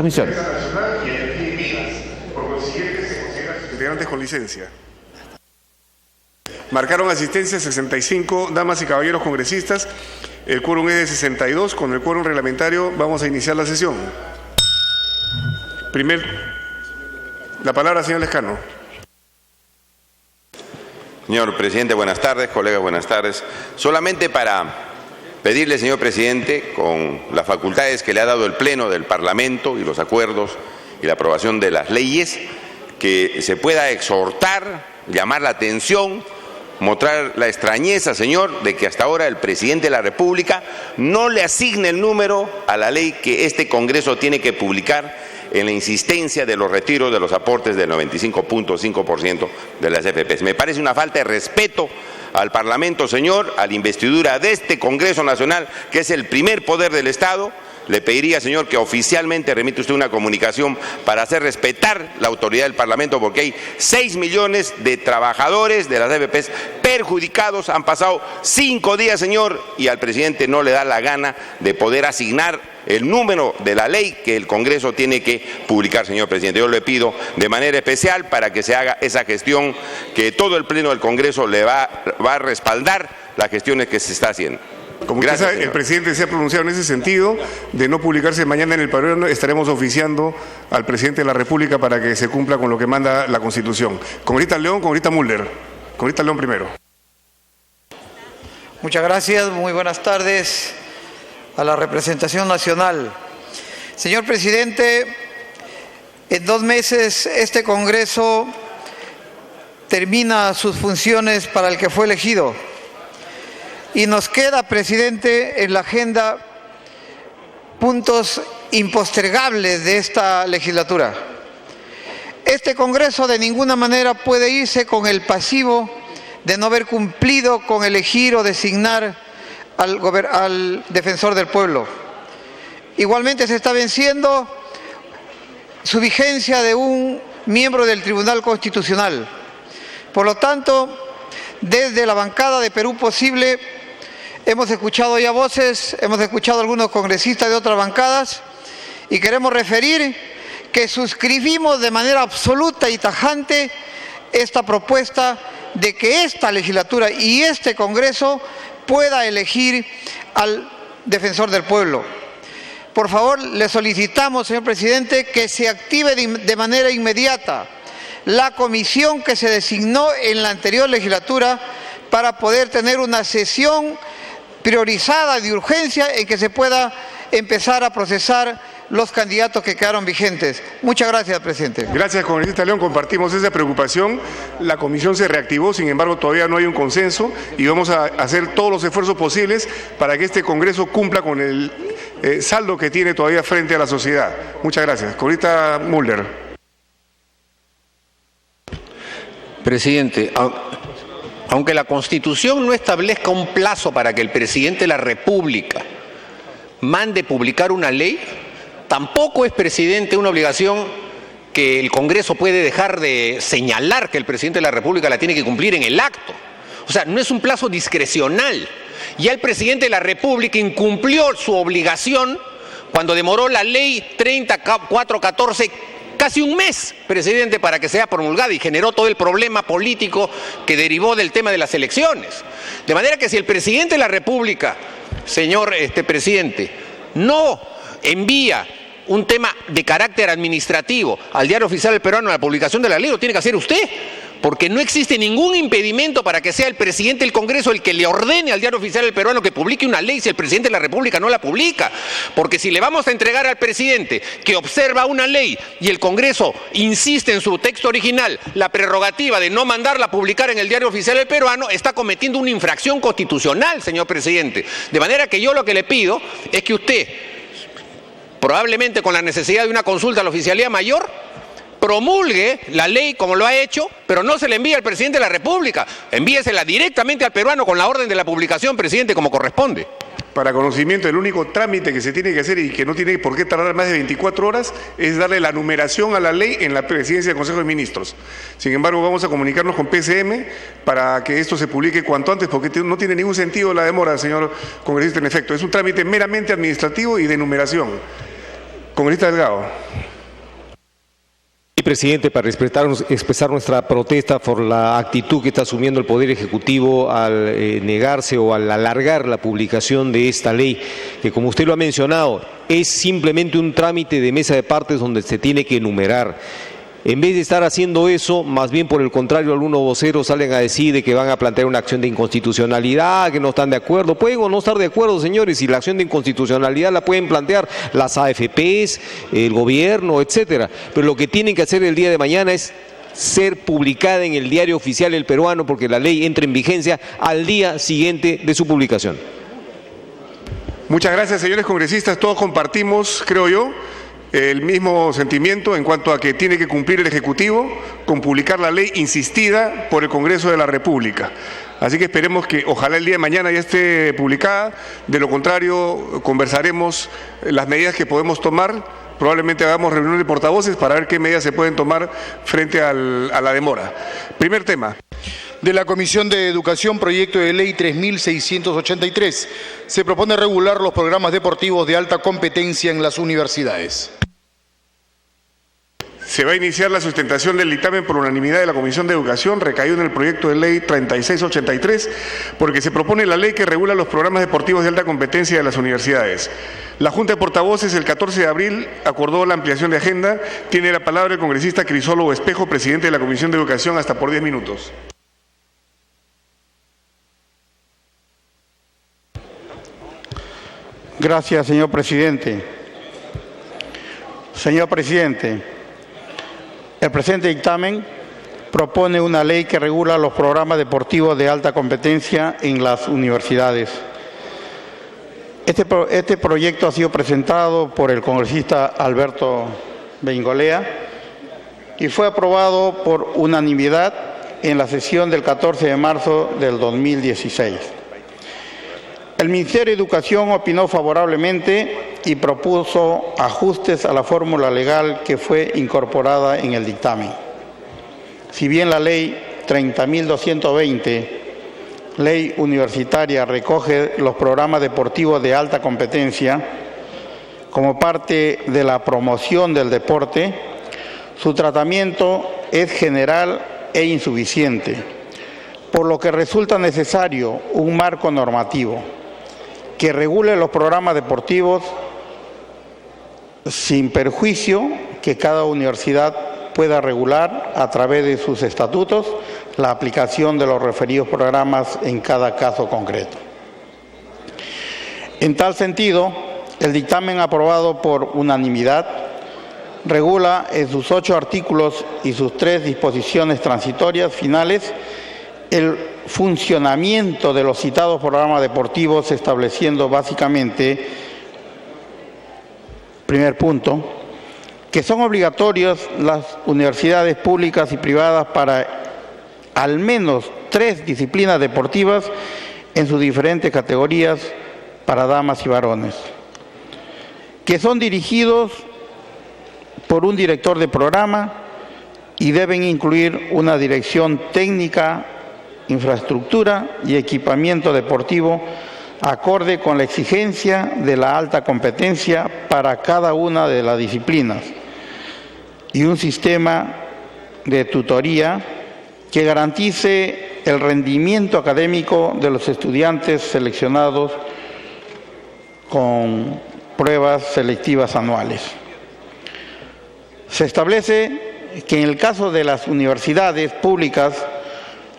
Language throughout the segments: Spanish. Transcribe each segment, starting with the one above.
comisión. Integrantes con licencia. Marcaron asistencia 65 damas y caballeros congresistas. El quórum es de 62. Con el quórum reglamentario vamos a iniciar la sesión. La palabra, señor Lescano. Señor presidente, buenas tardes. Colegas, buenas tardes. Solamente para pedirle, señor presidente, con las facultades que le ha dado el Pleno del Parlamento y los acuerdos y la aprobación de las leyes, que se pueda exhortar, llamar la atención, mostrar la extrañeza, señor, de que hasta ahora el presidente de la República no le asigne el número a la ley que este Congreso tiene que publicar en la insistencia de los retiros de los aportes del 95.5% de las AFPs. Me parece una falta de respeto al Parlamento, señor, a la investidura de este Congreso Nacional, que es el primer poder del Estado. Le pediría, señor, que oficialmente remite usted una comunicación para hacer respetar la autoridad del Parlamento, porque hay 6 millones de trabajadores de las AFPs perjudicados. Han pasado 5 días, señor, y al presidente no le da la gana de poder asignar el número de la ley que el Congreso tiene que publicar, señor presidente. Yo le pido de manera especial para que se haga esa gestión, que todo el Pleno del Congreso le va a respaldar las gestiones que se está haciendo. Como usted sabe, el presidente se ha pronunciado en ese sentido, de no publicarse mañana en el padrón. Estaremos oficiando al presidente de la República para que se cumpla con lo que manda la Constitución. Congresista León, congresista Mulder. Congresista León primero. Muchas gracias, muy buenas tardes a la representación nacional. Señor presidente, en 2 meses este Congreso termina sus funciones para el que fue elegido. Y nos queda, presidente, en la agenda puntos impostergables de esta legislatura. Este Congreso de ninguna manera puede irse con el pasivo de no haber cumplido con elegir o designar al defensor del pueblo. Igualmente se está venciendo su vigencia de un miembro del Tribunal Constitucional. Por lo tanto, desde la bancada de Perú Posible hemos escuchado ya voces, hemos escuchado algunos congresistas de otras bancadas y queremos referir que suscribimos de manera absoluta y tajante esta propuesta de que esta legislatura y este Congreso pueda elegir al defensor del pueblo. Por favor, le solicitamos, señor presidente, que se active de manera inmediata la comisión que se designó en la anterior legislatura para poder tener una sesión priorizada de urgencia en que se pueda empezar a procesar los candidatos que quedaron vigentes. Muchas gracias, presidente. Gracias, congresista León. Compartimos esa preocupación. La comisión se reactivó, sin embargo, todavía no hay un consenso y vamos a hacer todos los esfuerzos posibles para que este Congreso cumpla con el saldo que tiene todavía frente a la sociedad. Muchas gracias. Congresista Mulder. Presidente, aunque la Constitución no establezca un plazo para que el presidente de la República mande publicar una ley, tampoco es, presidente, una obligación que el Congreso puede dejar de señalar que el presidente de la República la tiene que cumplir en el acto. O sea, no es un plazo discrecional. Ya el presidente de la República incumplió su obligación cuando demoró la ley 3414 casi un mes, presidente, para que sea promulgada y generó todo el problema político que derivó del tema de las elecciones. De manera que si el presidente de la República, señor presidente, no envía un tema de carácter administrativo al Diario Oficial del Peruano, la publicación de la ley, lo tiene que hacer usted, porque no existe ningún impedimento para que sea el presidente del Congreso el que le ordene al Diario Oficial del Peruano que publique una ley si el presidente de la República no la publica. Porque si le vamos a entregar al presidente que observa una ley y el Congreso insiste en su texto original la prerrogativa de no mandarla a publicar en el Diario Oficial del Peruano, está cometiendo una infracción constitucional, señor presidente. De manera que yo lo que le pido es que usted, probablemente con la necesidad de una consulta a la Oficialía Mayor, promulgue la ley como lo ha hecho, pero no se le envíe al presidente de la República, envíesela directamente al peruano con la orden de la publicación, presidente, como corresponde. Para conocimiento, el único trámite que se tiene que hacer y que no tiene por qué tardar más de 24 horas es darle la numeración a la ley en la presidencia del Consejo de Ministros. Sin embargo, vamos a comunicarnos con PCM para que esto se publique cuanto antes, porque no tiene ningún sentido la demora, señor congresista, en efecto. Es un trámite meramente administrativo y de numeración. Congresista Delgado. Presidente, para expresar nuestra protesta por la actitud que está asumiendo el Poder Ejecutivo al negarse o al alargar la publicación de esta ley, que como usted lo ha mencionado, es simplemente un trámite de mesa de partes donde se tiene que enumerar. En vez de estar haciendo eso, más bien por el contrario, algunos voceros salen a decir de que van a plantear una acción de inconstitucionalidad, que no están de acuerdo. Pueden o no estar de acuerdo, señores, y la acción de inconstitucionalidad la pueden plantear las AFPs, el gobierno, etcétera. Pero lo que tienen que hacer el día de mañana es ser publicada en el Diario Oficial El Peruano, porque la ley entra en vigencia al día siguiente de su publicación. Muchas gracias, señores congresistas. Todos compartimos, creo yo, el mismo sentimiento en cuanto a que tiene que cumplir el Ejecutivo con publicar la ley insistida por el Congreso de la República. Así que esperemos que ojalá el día de mañana ya esté publicada, de lo contrario conversaremos las medidas que podemos tomar, probablemente hagamos reunión de portavoces para ver qué medidas se pueden tomar frente a la demora. Primer tema. De la Comisión de Educación, proyecto de ley 3683. Se propone regular los programas deportivos de alta competencia en las universidades. Se va a iniciar la sustentación del dictamen por unanimidad de la Comisión de Educación, recaído en el proyecto de ley 3683, porque se propone la ley que regula los programas deportivos de alta competencia de las universidades. La Junta de Portavoces el 14 de abril acordó la ampliación de agenda. Tiene la palabra el congresista Crisólogo Espejo, presidente de la Comisión de Educación, hasta por 10 minutos. Gracias, señor presidente. Señor presidente, el presente dictamen propone una ley que regula los programas deportivos de alta competencia en las universidades. Este proyecto ha sido presentado por el congresista Alberto Bengolea y fue aprobado por unanimidad en la sesión del 14 de marzo del 2016. El Ministerio de Educación opinó favorablemente y propuso ajustes a la fórmula legal que fue incorporada en el dictamen. Si bien la ley 30.220, ley universitaria, recoge los programas deportivos de alta competencia como parte de la promoción del deporte, su tratamiento es general e insuficiente, por lo que resulta necesario un marco normativo que regule los programas deportivos sin perjuicio que cada universidad pueda regular a través de sus estatutos la aplicación de los referidos programas en cada caso concreto. En tal sentido, el dictamen aprobado por unanimidad regula en sus 8 artículos y sus 3 disposiciones transitorias finales el funcionamiento de los citados programas deportivos, estableciendo básicamente, primer punto, que son obligatorios las universidades públicas y privadas para al menos 3 disciplinas deportivas en sus diferentes categorías para damas y varones, que son dirigidos por un director de programa y deben incluir una dirección técnica, infraestructura y equipamiento deportivo acorde con la exigencia de la alta competencia para cada una de las disciplinas y un sistema de tutoría que garantice el rendimiento académico de los estudiantes seleccionados con pruebas selectivas anuales. Se establece que en el caso de las universidades públicas,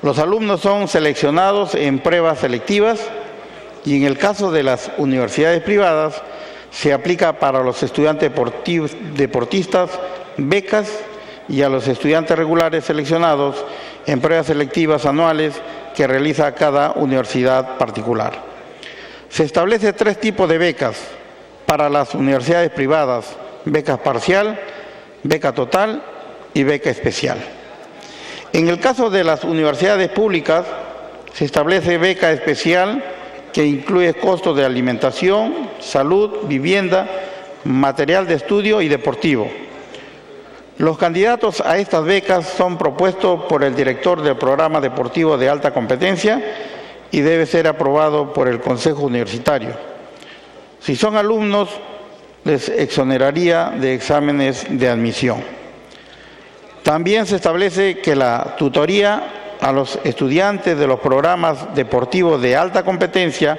los alumnos son seleccionados en pruebas selectivas y en el caso de las universidades privadas se aplica para los estudiantes deportistas becas y a los estudiantes regulares seleccionados en pruebas selectivas anuales que realiza cada universidad particular. Se establece 3 tipos de becas para las universidades privadas: beca parcial, beca total y beca especial. En el caso de las universidades públicas, se establece beca especial que incluye costos de alimentación, salud, vivienda, material de estudio y deportivo. Los candidatos a estas becas son propuestos por el director del programa deportivo de alta competencia y debe ser aprobado por el Consejo Universitario. Si son alumnos les exoneraría de exámenes de admisión. También se establece que la tutoría a los estudiantes de los programas deportivos de alta competencia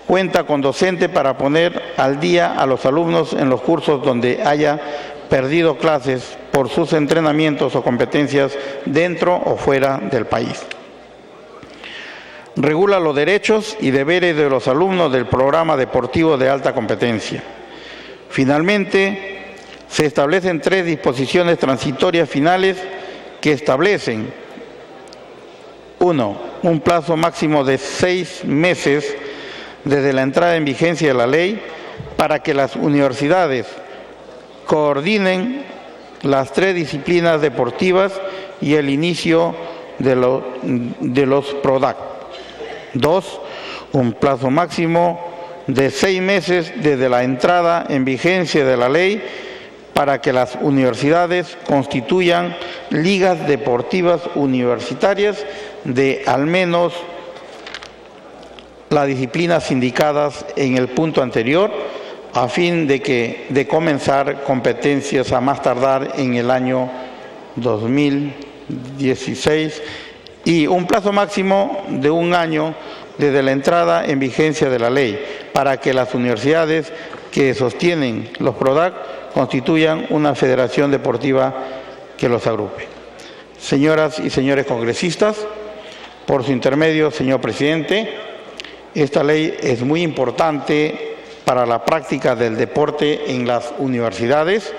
cuenta con docente para poner al día a los alumnos en los cursos donde haya perdido clases por sus entrenamientos o competencias dentro o fuera del país. Regula los derechos y deberes de los alumnos del programa deportivo de alta competencia. Finalmente, se establecen 3 disposiciones transitorias finales que establecen: 1. Un plazo máximo de 6 meses desde la entrada en vigencia de la ley para que las universidades coordinen las 3 disciplinas deportivas y el inicio de los PRODAC. 2. Un plazo máximo de 6 meses desde la entrada en vigencia de la ley para que las universidades constituyan ligas deportivas universitarias de al menos las disciplinas indicadas en el punto anterior, a fin de comenzar competencias a más tardar en el año 2016, y un plazo máximo de 1 año desde la entrada en vigencia de la ley para que las universidades que sostienen los PRODAC constituyan una federación deportiva que los agrupe. Señoras y señores congresistas, por su intermedio, señor presidente, esta ley es muy importante para la práctica del deporte en las universidades.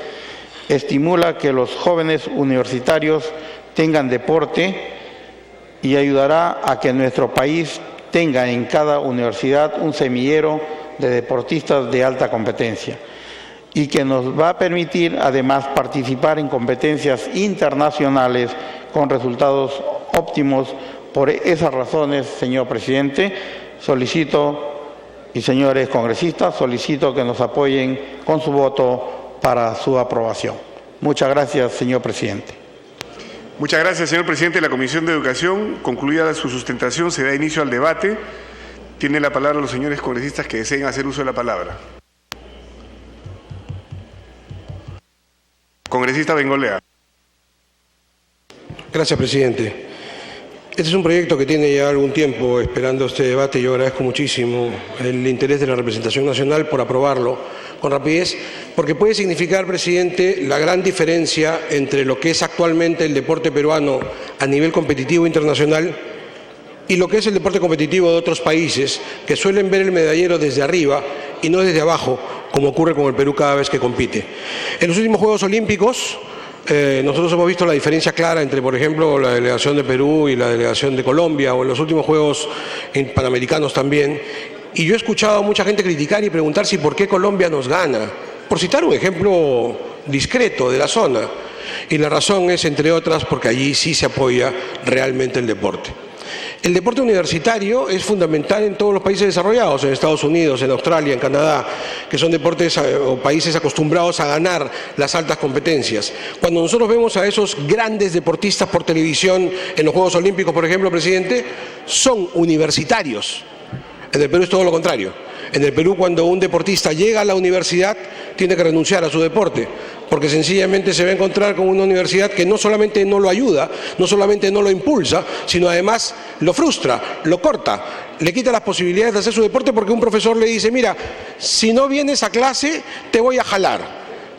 Estimula que los jóvenes universitarios tengan deporte y ayudará a que nuestro país tenga en cada universidad un semillero de deportistas de alta competencia, y que nos va a permitir además participar en competencias internacionales con resultados óptimos. Por esas razones, señor presidente, solicito, y señores congresistas, solicito que nos apoyen con su voto para su aprobación. Muchas gracias, señor presidente. Muchas gracias, señor presidente de la Comisión de Educación. Concluida su sustentación, se da inicio al debate. Tienen la palabra los señores congresistas que deseen hacer uso de la palabra. Congresista Bengolea. Gracias, presidente. Este es un proyecto que tiene ya algún tiempo esperando este debate y yo agradezco muchísimo el interés de la representación nacional por aprobarlo con rapidez, porque puede significar, presidente, la gran diferencia entre lo que es actualmente el deporte peruano a nivel competitivo internacional y lo que es el deporte competitivo de otros países que suelen ver el medallero desde arriba y no desde abajo, como ocurre con el Perú cada vez que compite. En los últimos Juegos Olímpicos, nosotros hemos visto la diferencia clara entre, por ejemplo, la delegación de Perú y la delegación de Colombia, o en los últimos Juegos Panamericanos también, y yo he escuchado a mucha gente criticar y preguntar si por qué Colombia nos gana, por citar un ejemplo discreto de la zona, y la razón es, entre otras, porque allí sí se apoya realmente el deporte. El deporte universitario es fundamental en todos los países desarrollados, en Estados Unidos, en Australia, en Canadá, que son deportes o países acostumbrados a ganar las altas competencias. Cuando nosotros vemos a esos grandes deportistas por televisión en los Juegos Olímpicos, por ejemplo, presidente, son universitarios. En el Perú es todo lo contrario. En el Perú, cuando un deportista llega a la universidad, tiene que renunciar a su deporte, porque sencillamente se va a encontrar con una universidad que no solamente no lo ayuda, no solamente no lo impulsa, sino además lo frustra, lo corta, le quita las posibilidades de hacer su deporte, porque un profesor le dice: mira, si no vienes a clase, te voy a jalar.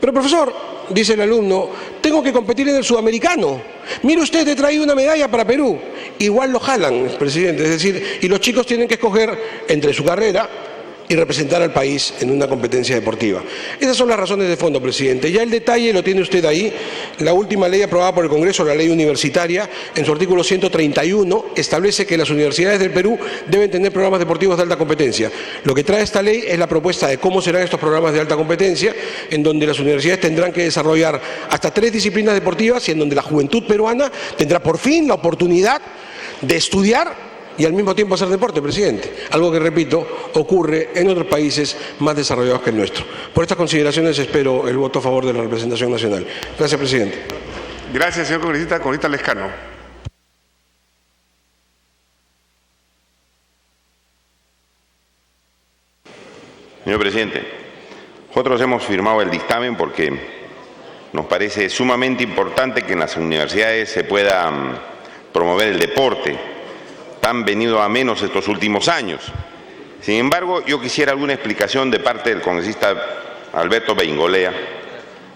Pero profesor, dice el alumno, tengo que competir en el sudamericano. Mire usted, he traído una medalla para Perú. Igual lo jalan, presidente. Es decir, y los chicos tienen que escoger entre su carrera y representar al país en una competencia deportiva. Esas son las razones de fondo, presidente. Ya el detalle lo tiene usted ahí. La última ley aprobada por el Congreso, la ley universitaria, en su artículo 131, establece que las universidades del Perú deben tener programas deportivos de alta competencia. Lo que trae esta ley es la propuesta de cómo serán estos programas de alta competencia, en donde las universidades tendrán que desarrollar hasta 3 disciplinas deportivas y en donde la juventud peruana tendrá por fin la oportunidad de estudiar y al mismo tiempo hacer deporte, presidente. Algo que, repito, ocurre en otros países más desarrollados que el nuestro. Por estas consideraciones espero el voto a favor de la representación nacional. Gracias, presidente. Gracias, señor congresista. Congresista Lescano. Señor presidente, Nosotros hemos firmado el dictamen porque nos parece sumamente importante que en las universidades se pueda promover el deporte, tan venido a menos estos últimos años. Sin embargo, yo quisiera alguna explicación de parte del congresista Alberto Beingolea,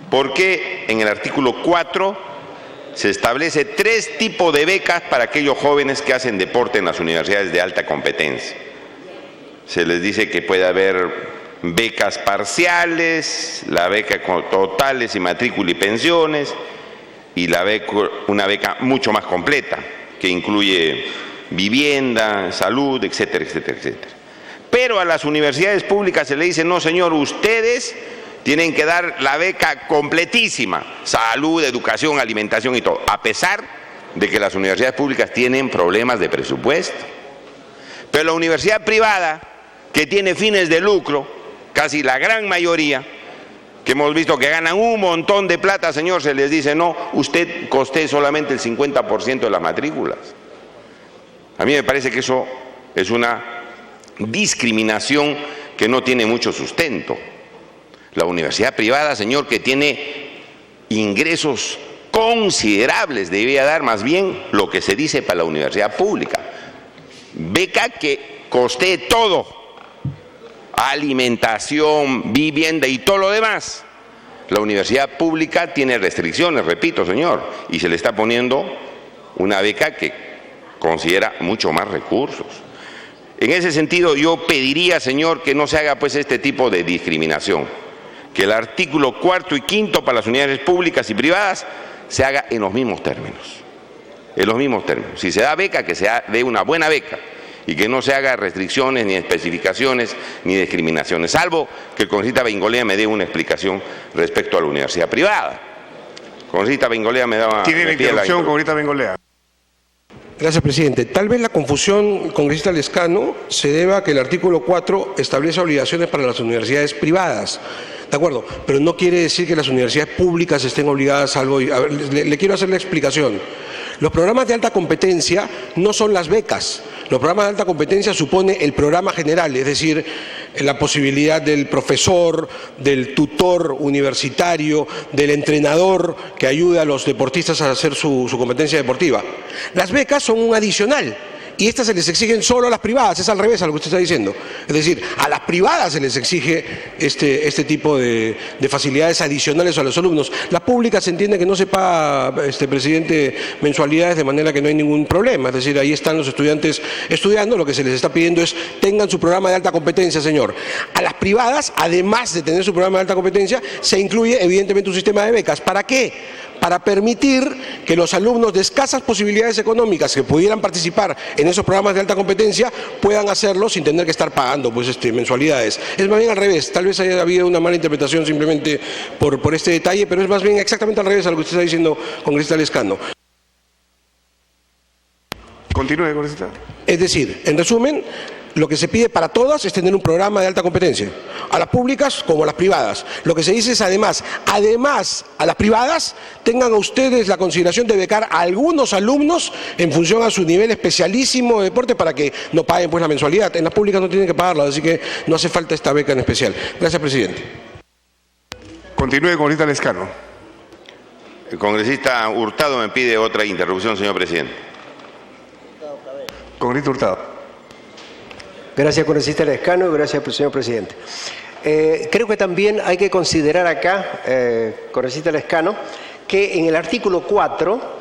¿por qué en el artículo 4 se establece 3 tipos de becas para aquellos jóvenes que hacen deporte en las universidades de alta competencia? Se les dice que puede haber becas parciales, la beca totales y matrícula y pensiones, y una beca mucho más completa, que incluye vivienda, salud, etcétera, etcétera, etcétera. Pero a las universidades públicas se le dice, no señor, ustedes tienen que dar la beca completísima, salud, educación, alimentación y todo, a pesar de que las universidades públicas tienen problemas de presupuesto. Pero la universidad privada, que tiene fines de lucro, casi la gran mayoría, que hemos visto que ganan un montón de plata, señor, se les dice, no, usted costee solamente el 50% de las matrículas. A mí me parece que eso es una discriminación que no tiene mucho sustento. La universidad privada, señor, que tiene ingresos considerables, debería dar más bien lo que se dice para la universidad pública. Beca que costee todo, alimentación, vivienda y todo lo demás. La universidad pública tiene restricciones, repito, señor, y se le está poniendo una beca que considera mucho más recursos. En ese sentido, yo pediría, señor, que no se haga pues este tipo de discriminación, que el artículo 4 y 5 para las universidades públicas y privadas se haga en los mismos términos. En los mismos términos. Si se da beca, que se dé una buena beca y que no se haga restricciones, ni especificaciones, ni discriminaciones, salvo que el congresista Beingolea me dé una explicación respecto a la universidad privada. Congresista Beingolea me daba... Tiene la interrupción, congresista Beingolea. Gracias, presidente. Tal vez la confusión, congresista Lescano, se deba a que el artículo 4 establece obligaciones para las universidades privadas. De acuerdo, pero no quiere decir que las universidades públicas estén obligadas a algo. A ver, le quiero hacer la explicación. Los programas de alta competencia no son las becas. Los programas de alta competencia supone el programa general, es decir, la posibilidad del profesor, del tutor universitario, del entrenador que ayuda a los deportistas a hacer su competencia deportiva. Las becas son un adicional. Y estas se les exigen solo a las privadas, es al revés a lo que usted está diciendo. Es decir, a las privadas se les exige este tipo de facilidades adicionales a los alumnos. Las públicas se entiende que no se paga, presidente, mensualidades, de manera que no hay ningún problema. Es decir, ahí están los estudiantes estudiando, lo que se les está pidiendo es tengan su programa de alta competencia, señor. A las privadas, además de tener su programa de alta competencia, se incluye evidentemente un sistema de becas. ¿Para qué? Para permitir que los alumnos de escasas posibilidades económicas que pudieran participar en esos programas de alta competencia puedan hacerlo sin tener que estar pagando mensualidades. Es más bien al revés, tal vez haya habido una mala interpretación simplemente por este detalle, pero es más bien exactamente al revés a lo que usted está diciendo, congresista Lescano. Continúe, congresista. Es decir, en resumen, lo que se pide para todas es tener un programa de alta competencia, a las públicas como a las privadas. Lo que se dice es además a las privadas tengan ustedes la consideración de becar a algunos alumnos en función a su nivel especialísimo de deporte para que no paguen pues la mensualidad. En las públicas no tienen que pagarla, así que no hace falta esta beca en especial. Gracias, presidente. Continúe, congresista Lescano. El congresista Hurtado me pide otra interrupción, señor presidente. Congresista Hurtado. Gracias, congresista Lescano, gracias, señor presidente. Creo que también hay que considerar acá, congresista Lescano, que en el artículo 4,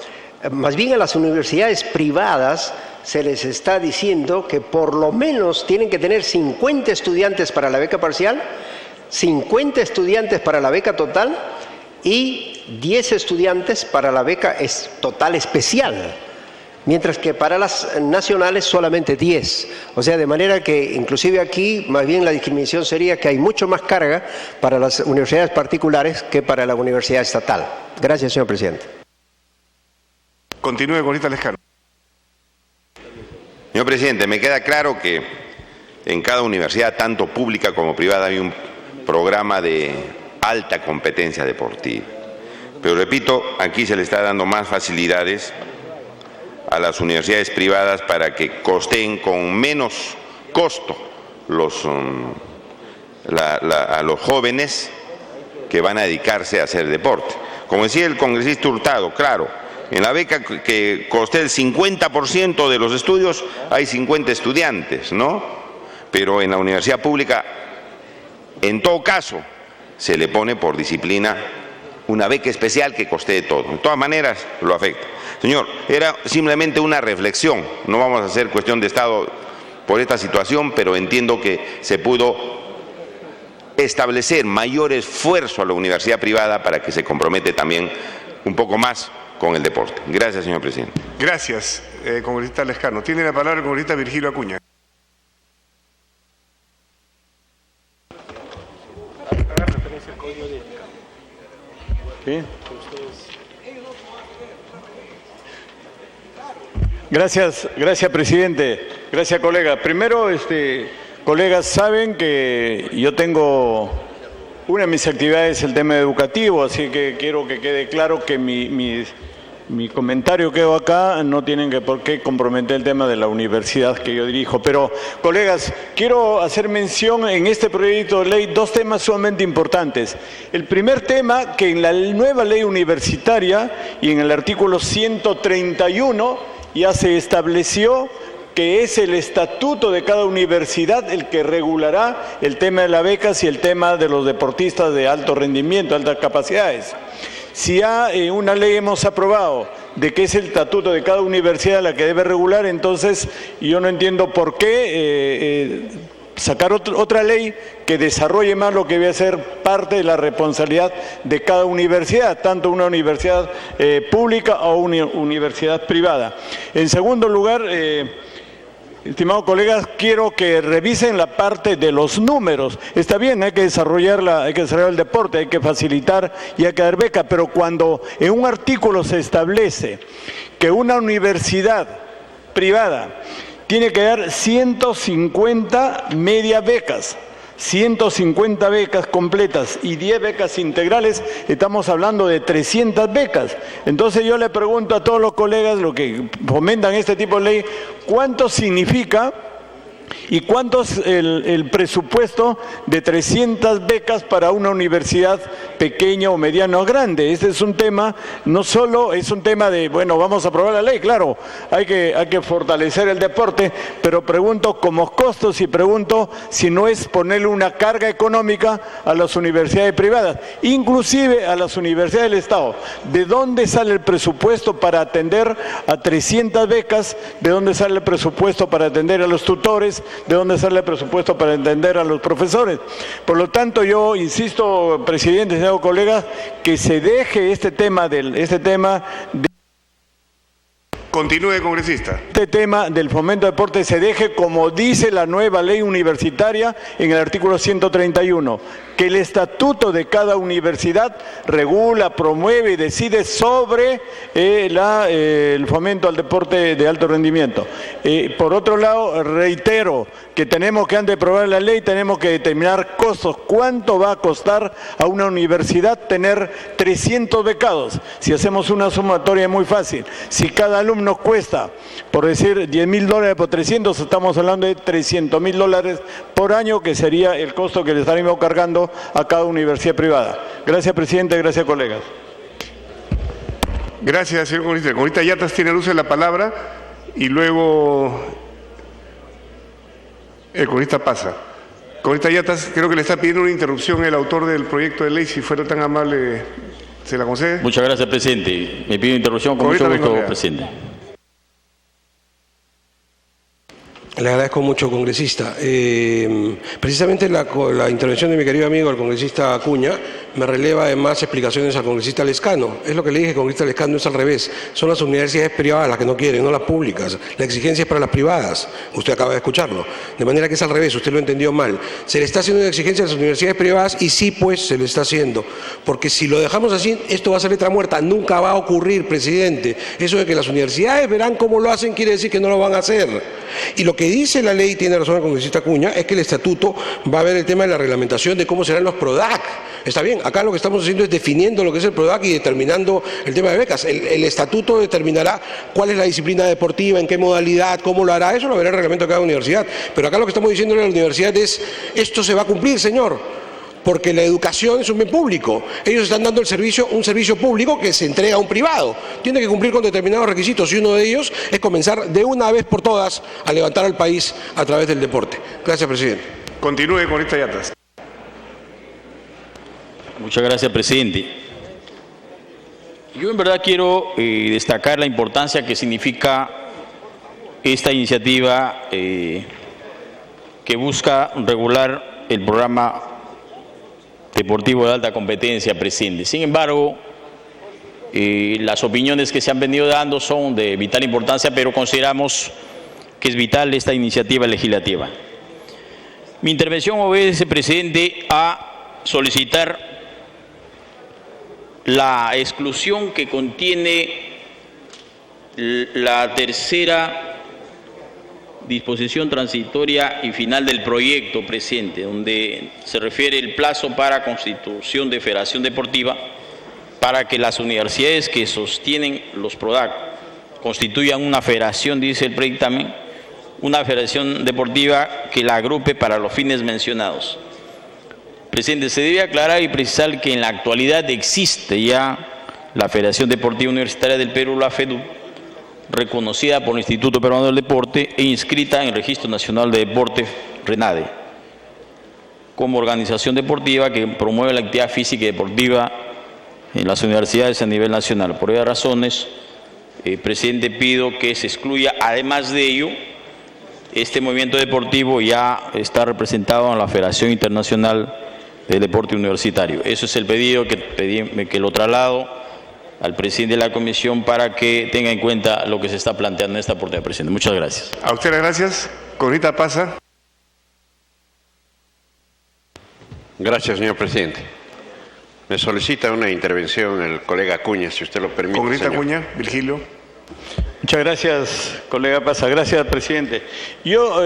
más bien a las universidades privadas se les está diciendo que por lo menos tienen que tener 50 estudiantes para la beca parcial, 50 estudiantes para la beca total y 10 estudiantes para la beca total especial. Mientras que para las nacionales solamente 10. O sea, de manera que inclusive aquí más bien la discriminación sería que hay mucho más carga para las universidades particulares que para la universidad estatal. Gracias, señor presidente. Continúe, congresista Lescano. Señor presidente, me queda claro que en cada universidad, tanto pública como privada, hay un programa de alta competencia deportiva. Pero repito, aquí se le está dando más facilidades a las universidades privadas para que costeen con menos costo a los jóvenes que van a dedicarse a hacer deporte. Como decía el congresista Hurtado, claro, en la beca que coste el 50% de los estudios hay 50 estudiantes, ¿no? Pero en la universidad pública, en todo caso, se le pone por disciplina una beca especial que costee todo. De todas maneras, lo afecta. Señor, era simplemente una reflexión. No vamos a hacer cuestión de Estado por esta situación, pero entiendo que se pudo establecer mayor esfuerzo a la universidad privada para que se compromete también un poco más con el deporte. Gracias, señor presidente. Gracias, congresista Lescano. Tiene la palabra el congresista Virgilio Acuña. ¿Sí? Gracias, presidente. Gracias, colega. Primero, colegas, saben que yo tengo una de mis actividades el tema educativo, así que quiero que quede claro que mi comentario que hago acá no tienen por qué comprometer el tema de la universidad que yo dirijo. Pero, colegas, quiero hacer mención en este proyecto de ley dos temas sumamente importantes. El primer tema, que en la nueva ley universitaria y en el artículo 131 ya se estableció que es el estatuto de cada universidad el que regulará el tema de las becas y el tema de los deportistas de alto rendimiento, altas capacidades. Si ya en una ley hemos aprobado de que es el estatuto de cada universidad la que debe regular, entonces yo no entiendo por qué sacar otra ley que desarrolle más lo que debe ser parte de la responsabilidad de cada universidad, tanto una universidad pública o una universidad privada. En segundo lugar, estimados colegas, quiero que revisen la parte de los números. Está bien, hay que desarrollar el deporte, hay que facilitar y hay que dar beca, pero cuando en un artículo se establece que una universidad privada tiene que dar 150 media becas, 150 becas completas y 10 becas integrales, estamos hablando de 300 becas. Entonces yo le pregunto a todos los colegas, los que fomentan este tipo de ley, ¿cuánto significa y cuánto es el presupuesto de 300 becas para una universidad pequeña o mediana o grande? Este es un tema, no solo es un tema de, bueno, vamos a aprobar la ley, claro, hay que fortalecer el deporte, pero pregunto como costos y pregunto si no es ponerle una carga económica a las universidades privadas, inclusive a las universidades del Estado. ¿De dónde sale el presupuesto para atender a 300 becas? ¿De dónde sale el presupuesto para atender a los tutores? ¿De dónde sale el presupuesto para atender a los profesores? Por lo tanto, yo insisto, presidente, señor colegas, que se deje este tema Continúe, congresista. Este tema del fomento de deporte se deje como dice la nueva ley universitaria en el artículo 131, que el estatuto de cada universidad regula, promueve y decide sobre el fomento al deporte de alto rendimiento. Por otro lado, reitero que tenemos que, antes de aprobar la ley, tenemos que determinar costos. ¿Cuánto va a costar a una universidad tener 300 becados? Si hacemos una sumatoria muy fácil, si cada alumno cuesta, por decir, $10.000 por 300, estamos hablando de $300.000 por año, que sería el costo que le estaríamos cargando a cada universidad privada. Gracias, presidente. Gracias, colegas. Gracias, señor congresista. El congresista Yatas tiene el uso de la palabra y luego el congresista pasa. Congresista Yatas, creo que le está pidiendo una interrupción el autor del proyecto de ley. Si fuera tan amable, ¿se la concede? Muchas gracias, presidente. Me pido interrupción con mucho gusto, presidente. Le agradezco mucho, congresista. Precisamente la intervención de mi querido amigo, el congresista Acuña, me releva además explicaciones al congresista Lescano. Es lo que le dije, congresista Lescano, es al revés. Son las universidades privadas las que no quieren, no las públicas. La exigencia es para las privadas. Usted acaba de escucharlo. De manera que es al revés, usted lo entendió mal. Se le está haciendo una exigencia a las universidades privadas y sí, pues, se le está haciendo. Porque si lo dejamos así, esto va a ser letra muerta. Nunca va a ocurrir, presidente. Eso de que las universidades verán cómo lo hacen quiere decir que no lo van a hacer. Y lo que dice la ley, tiene razón el congresista Acuña, es que el estatuto va a ver el tema de la reglamentación de cómo serán los PRODAC. Está bien, acá lo que estamos haciendo es definiendo lo que es el PRODAC y determinando el tema de becas. El estatuto determinará cuál es la disciplina deportiva, en qué modalidad, cómo lo hará, eso lo verá el reglamento de cada universidad. Pero acá lo que estamos diciendo a la universidad es, esto se va a cumplir, señor, porque la educación es un bien público. Ellos están dando un servicio público que se entrega a un privado. Tiene que cumplir con determinados requisitos y uno de ellos es comenzar de una vez por todas a levantar al país a través del deporte. Gracias, presidente. Continúe, Corita Yatas. Muchas gracias, presidente. Yo en verdad quiero destacar la importancia que significa esta iniciativa que busca regular el programa deportivo de alta competencia, presidente. Sin embargo, las opiniones que se han venido dando son de vital importancia, pero consideramos que es vital esta iniciativa legislativa. Mi intervención obedece, presidente, a solicitar la exclusión que contiene la tercera disposición transitoria y final del proyecto, presidente, donde se refiere el plazo para constitución de federación deportiva para que las universidades que sostienen los PRODAC constituyan una federación, dice el dictamen, una federación deportiva que la agrupe para los fines mencionados. Presidente, se debe aclarar y precisar que en la actualidad existe ya la Federación Deportiva Universitaria del Perú, la FEDU, reconocida por el Instituto Peruano del Deporte e inscrita en el Registro Nacional de Deporte, RENADE, como organización deportiva que promueve la actividad física y deportiva en las universidades a nivel nacional. Por esas razones, presidente, pido que se excluya, además de ello, este movimiento deportivo ya está representado en la Federación Internacional de Deporte Universitario. Eso es el pedido que lo traslado al presidente de la comisión para que tenga en cuenta lo que se está planteando en esta oportunidad, presidente. Muchas gracias. A usted las gracias. Corita Pasa. Gracias, señor presidente. Me solicita una intervención el colega Acuña, si usted lo permite. Corita señor. Acuña, Virgilio. Muchas gracias, colega Pasa. Gracias, presidente. Yo,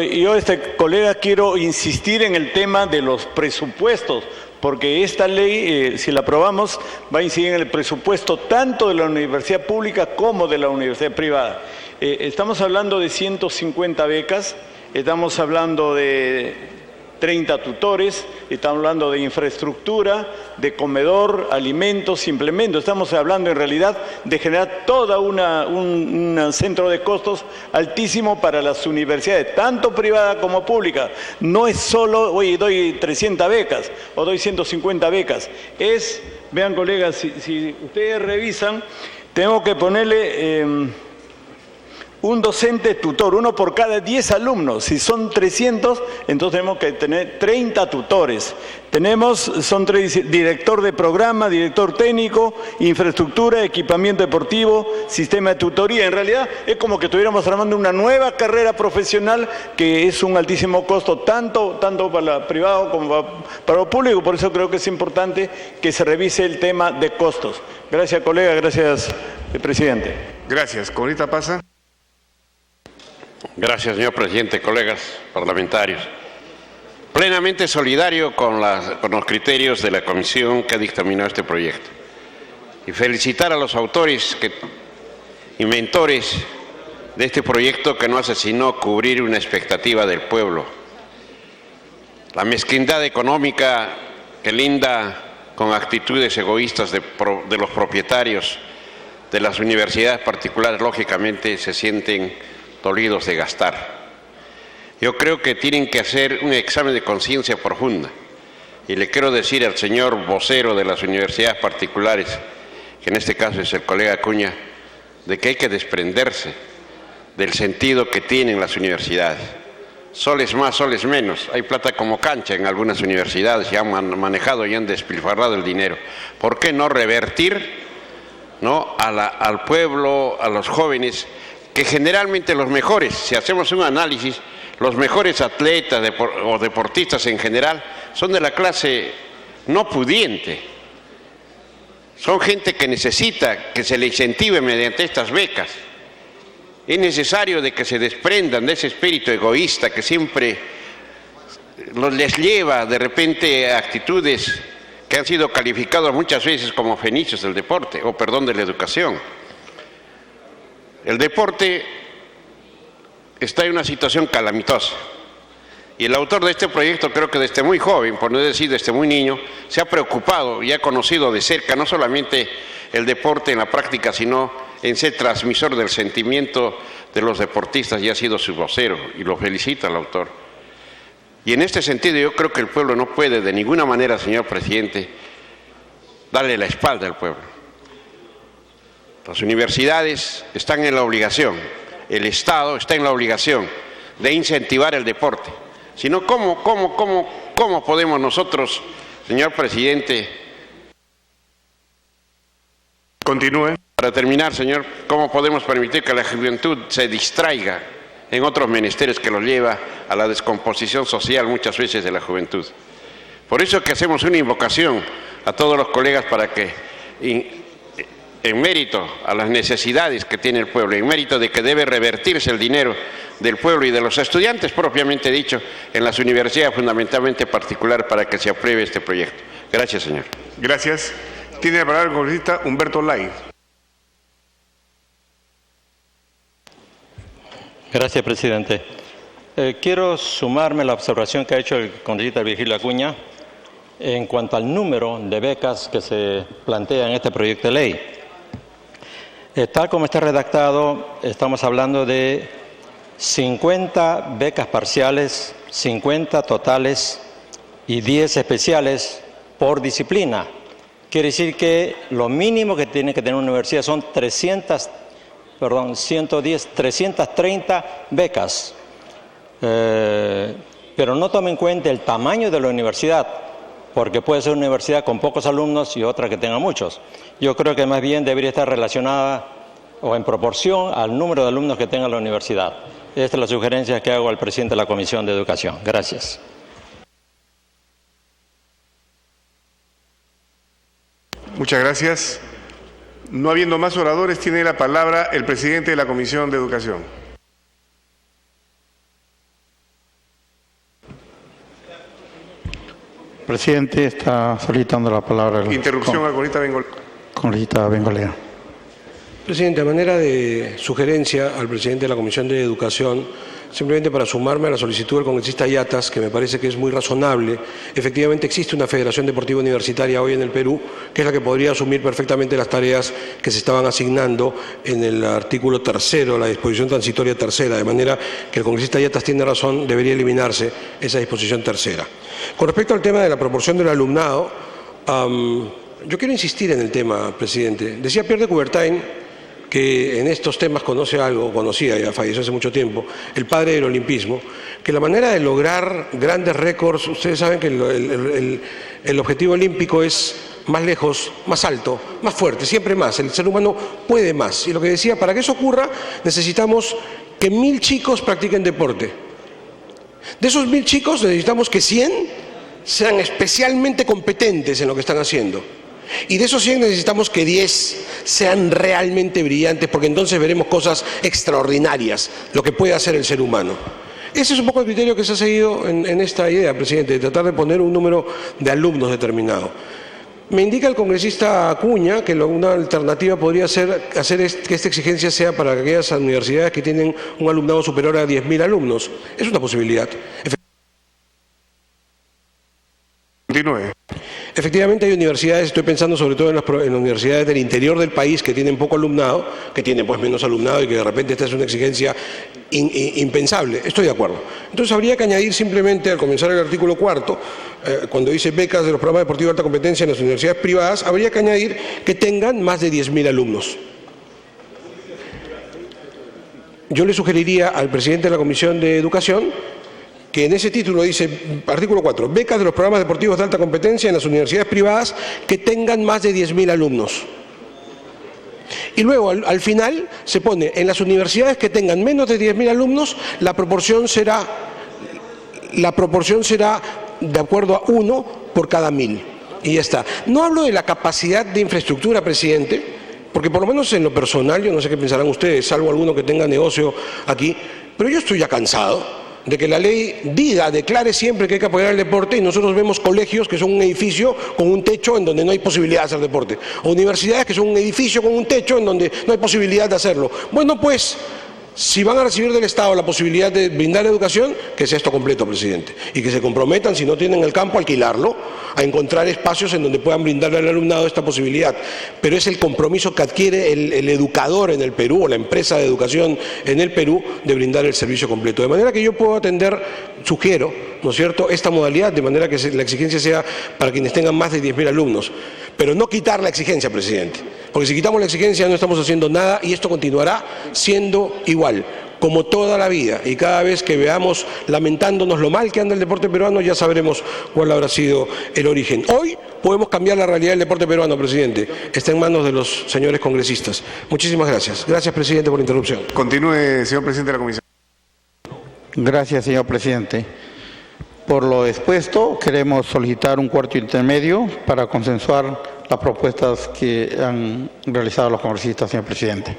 colega, quiero insistir en el tema de los presupuestos, porque esta ley, si la aprobamos, va a incidir en el presupuesto tanto de la universidad pública como de la universidad privada. Estamos hablando de 150 becas, estamos hablando de 30 tutores, estamos hablando de infraestructura, de comedor, alimentos, implementos. Estamos hablando en realidad de generar toda un centro de costos altísimo para las universidades, tanto privada como pública. No es solo, oye, doy 300 becas o doy 150 becas. Vean, colegas, si ustedes revisan, tengo que ponerle un docente tutor, uno por cada 10 alumnos. Si son 300, entonces tenemos que tener 30 tutores. Son 3, director de programa, director técnico, infraestructura, equipamiento deportivo, sistema de tutoría. En realidad es como que estuviéramos armando una nueva carrera profesional que es un altísimo costo, tanto para el privado como para lo público. Por eso creo que es importante que se revise el tema de costos. Gracias, colega. Gracias, presidente. Gracias. Corita Pasa. Gracias, señor presidente, colegas parlamentarios. Plenamente solidario con los criterios de la comisión que ha dictaminado este proyecto. Y felicitar a los autores y mentores de este proyecto que no hace sino cubrir una expectativa del pueblo. La mezquindad económica que linda con actitudes egoístas de los propietarios de las universidades particulares, lógicamente se sienten dolidos de gastar. Yo creo que tienen que hacer un examen de conciencia profunda. Y le quiero decir al señor vocero de las universidades particulares, que en este caso es el colega Acuña, de que hay que desprenderse del sentido que tienen las universidades. Soles más, soles menos. Hay plata como cancha en algunas universidades, ya han manejado y han despilfarrado el dinero. ¿Por qué no revertir, al pueblo, a los jóvenes, que generalmente los mejores, si hacemos un análisis, los mejores atletas o deportistas en general son de la clase no pudiente? Son gente que necesita que se le incentive mediante estas becas. Es necesario de que se desprendan de ese espíritu egoísta que siempre les lleva de repente a actitudes que han sido calificados muchas veces como fenicios del deporte, o perdón, de la educación. El deporte está en una situación calamitosa. Y el autor de este proyecto, creo que desde muy joven, por no decir desde muy niño, se ha preocupado y ha conocido de cerca no solamente el deporte en la práctica, sino en ser transmisor del sentimiento de los deportistas, y ha sido su vocero, y lo felicito al autor. Y en este sentido yo creo que el pueblo no puede de ninguna manera, señor presidente, darle la espalda al pueblo. Las universidades están en la obligación, el Estado está en la obligación de incentivar el deporte. Si no, ¿cómo podemos nosotros, señor presidente? Continúe. Para terminar, señor, ¿cómo podemos permitir que la juventud se distraiga en otros menesteres que los lleva a la descomposición social muchas veces de la juventud? Por eso es que hacemos una invocación a todos los colegas para que, en mérito a las necesidades que tiene el pueblo, en mérito de que debe revertirse el dinero del pueblo y de los estudiantes, propiamente dicho, en las universidades fundamentalmente particular, para que se apruebe este proyecto. Gracias, señor. Gracias. Tiene la palabra el congresista Humberto Lai. Gracias, presidente. Quiero sumarme a la observación que ha hecho el congresista Virgilio Acuña en cuanto al número de becas que se plantea en este proyecto de ley. Tal como está redactado, estamos hablando de 50 becas parciales, 50 totales y 10 especiales por disciplina. Quiere decir que lo mínimo que tiene que tener una universidad son 330 becas. Pero no tome en cuenta el tamaño de la universidad, porque puede ser una universidad con pocos alumnos y otra que tenga muchos. Yo creo que más bien debería estar relacionada o en proporción al número de alumnos que tenga la universidad. Esta es la sugerencia que hago al presidente de la Comisión de Educación. Gracias. Muchas gracias. No habiendo más oradores, tiene la palabra el presidente de la Comisión de Educación. Presidente, está solicitando la palabra. Interrupción al congresista Bengolea. Presidente, a manera de sugerencia al presidente de la Comisión de Educación, simplemente para sumarme a la solicitud del congresista Yatas, que me parece que es muy razonable. Efectivamente existe una Federación Deportiva Universitaria hoy en el Perú, que es la que podría asumir perfectamente las tareas que se estaban asignando en el artículo 3º, la disposición transitoria 3ª, de manera que el congresista Yatas tiene razón, debería eliminarse esa disposición 3ª. Con respecto al tema de la proporción del alumnado, yo quiero insistir en el tema, presidente. Decía Pierre de Coubertin, que en estos temas conocía, ya falleció hace mucho tiempo, el padre del olimpismo, que la manera de lograr grandes récords, ustedes saben que el objetivo olímpico es más lejos, más alto, más fuerte, siempre más. El ser humano puede más. Y lo que decía, para que eso ocurra, necesitamos que 1000 chicos practiquen deporte. De esos 1000 chicos necesitamos que 100 sean especialmente competentes en lo que están haciendo. Y de esos 100 necesitamos que 10 sean realmente brillantes, porque entonces veremos cosas extraordinarias, lo que puede hacer el ser humano. Ese es un poco el criterio que se ha seguido en esta idea, presidente, de tratar de poner un número de alumnos determinado. Me indica el congresista Acuña que una alternativa podría ser que esta exigencia sea para aquellas universidades que tienen un alumnado superior a 10.000 alumnos. Es una posibilidad. Continúe. Efectivamente hay universidades, estoy pensando sobre todo en las universidades del interior del país que tienen poco alumnado, que tienen pues menos alumnado y que de repente esta es una exigencia impensable. Estoy de acuerdo. Entonces habría que añadir simplemente, al comenzar el artículo 4, cuando dice becas de los programas deportivos de alta competencia en las universidades privadas, habría que añadir que tengan más de 10.000 alumnos. Yo le sugeriría al presidente de la Comisión de Educación que en ese título dice, artículo 4, becas de los programas deportivos de alta competencia en las universidades privadas que tengan más de 10.000 alumnos. Y luego, al final, se pone, en las universidades que tengan menos de 10.000 alumnos, la proporción será de acuerdo a 1 por cada 1.000. Y ya está. No hablo de la capacidad de infraestructura, presidente, porque por lo menos en lo personal, yo no sé qué pensarán ustedes, salvo alguno que tenga negocio aquí, pero yo estoy ya cansado de que la ley declare siempre que hay que apoyar el deporte, y nosotros vemos colegios que son un edificio con un techo en donde no hay posibilidad de hacer deporte, o universidades que son un edificio con un techo en donde no hay posibilidad de hacerlo. Bueno, pues, si van a recibir del Estado la posibilidad de brindar educación, que sea esto completo, presidente, y que se comprometan, si no tienen el campo, a alquilarlo, a encontrar espacios en donde puedan brindarle al alumnado esta posibilidad. Pero es el compromiso que adquiere el educador en el Perú, o la empresa de educación en el Perú, de brindar el servicio completo. De manera que yo puedo atender, sugiero, ¿no es cierto?, esta modalidad, de manera que la exigencia sea para quienes tengan más de 10.000 alumnos. Pero no quitar la exigencia, presidente, porque si quitamos la exigencia no estamos haciendo nada, y esto continuará siendo igual, como toda la vida, y cada vez que veamos lamentándonos lo mal que anda el deporte peruano, ya sabremos cuál habrá sido el origen. Hoy podemos cambiar la realidad del deporte peruano, presidente. Está en manos de los señores congresistas. Muchísimas gracias. Gracias, presidente, por la interrupción. Continúe, señor presidente de la comisión. Gracias, señor presidente. Por lo expuesto, queremos solicitar un cuarto intermedio para consensuar las propuestas que han realizado los congresistas, señor presidente.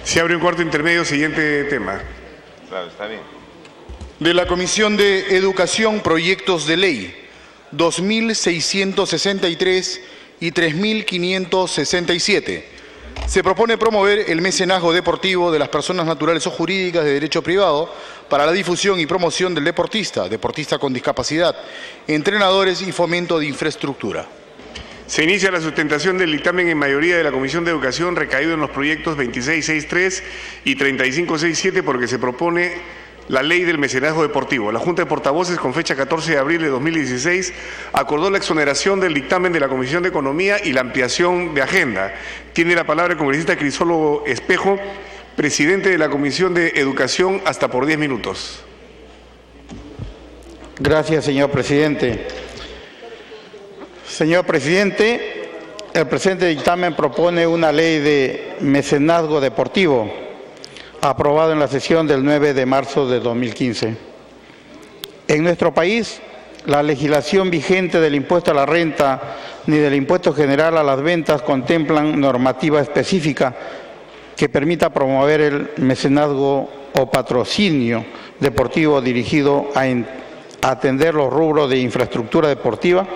Se abre un cuarto intermedio. Siguiente tema. Claro, está bien. De la Comisión de Educación, proyectos de ley 2.663 y 3.567. Se propone promover el mecenazgo deportivo de las personas naturales o jurídicas de derecho privado para la difusión y promoción del deportista con discapacidad, entrenadores y fomento de infraestructura. Se inicia la sustentación del dictamen en mayoría de la Comisión de Educación recaído en los proyectos 2663 y 3567, porque se propone la ley del mecenazgo deportivo. La Junta de Portavoces, con fecha 14 de abril de 2016, acordó la exoneración del dictamen de la Comisión de Economía y la ampliación de agenda. Tiene la palabra el congresista Crisólogo Espejo, presidente de la Comisión de Educación, hasta por 10 minutos. Gracias, señor presidente. Señor presidente, el presente dictamen propone una ley de mecenazgo deportivo, aprobado en la sesión del 9 de marzo de 2015. En nuestro país, la legislación vigente del impuesto a la renta ni del impuesto general a las ventas contemplan normativa específica que permita promover el mecenazgo o patrocinio deportivo dirigido a atender los rubros de infraestructura deportiva,